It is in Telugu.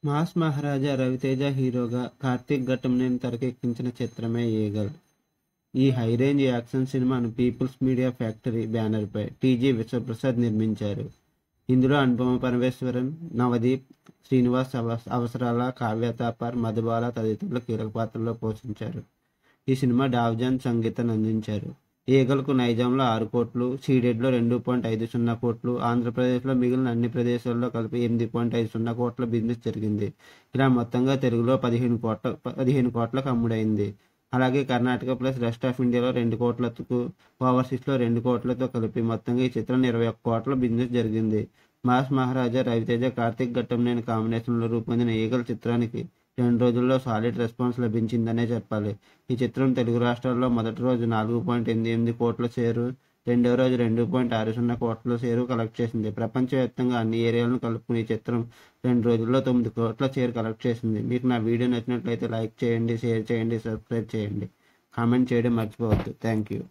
మాస్ మహారాజా రవితేజ హీరోగా కార్తీక్ ఘట్టంనేని తెరకెక్కించిన చిత్రమే ఈగల్. ఈ హై రేంజ్ యాక్షన్ సినిమాను పీపుల్స్ మీడియా ఫ్యాక్టరీ బ్యానర్పై టీజీ విశ్వప్రసాద్ నిర్మించారు. ఇందులో అనుపమ పరమేశ్వరన్, నవదీప్, శ్రీనివాస్ అవసరాల, కావ్య థాపర్, మధుబాల తదితరులు కీలక పాత్రల్లో పోషించారు. ఈ సినిమా డావ్జాన్ సంగీతాన్ని అందించారు. ఈగల్కు నైజాంలో 6 కోట్లు, సీడెడ్లో 2.50 కోట్లు, ఆంధ్రప్రదేశ్లో మిగిలిన అన్ని ప్రదేశాల్లో కలిపి 8.50 కోట్ల బిజినెస్ జరిగింది. ఇలా మొత్తంగా తెలుగులో 15 కోట్లకు అమ్ముడైంది. అలాగే కర్ణాటక ప్లస్ రెస్ట్ ఆఫ్ ఇండియాలో 2 కోట్లకు, ఓవర్సీస్లో 2 కోట్లతో కలిపి మొత్తంగా ఈ చిత్రం 21 కోట్ల బిజినెస్ జరిగింది. మాస్ మహారాజా రవితేజ, కార్తీక్ ఘట్టంనేని కాంబినేషన్లో రూపొందిన ఈగల్ చిత్రానికి 2 రోజుల్లో సాలిడ్ రెస్పాన్స్ లభించిందనే చెప్పాలి. ఈ చిత్రం తెలుగు రాష్ట్రాల్లో మొదటి రోజు 4.88 కోట్ల షేరు, రెండవ రోజు 2.60 కోట్ల షేరు కలెక్ట్ చేసింది. ప్రపంచవ్యాప్తంగా అన్ని ఏరియాలను కలుపుకుని ఈ చిత్రం 2 రోజుల్లో 9 కోట్ల షేర్ కలెక్ట్ చేసింది. మీకు నా వీడియో నచ్చినట్లయితే లైక్ చేయండి, షేర్ చేయండి, సబ్స్క్రైబ్ చేయండి, కామెంట్ చేయడం మర్చిపోవద్దు. Thank you.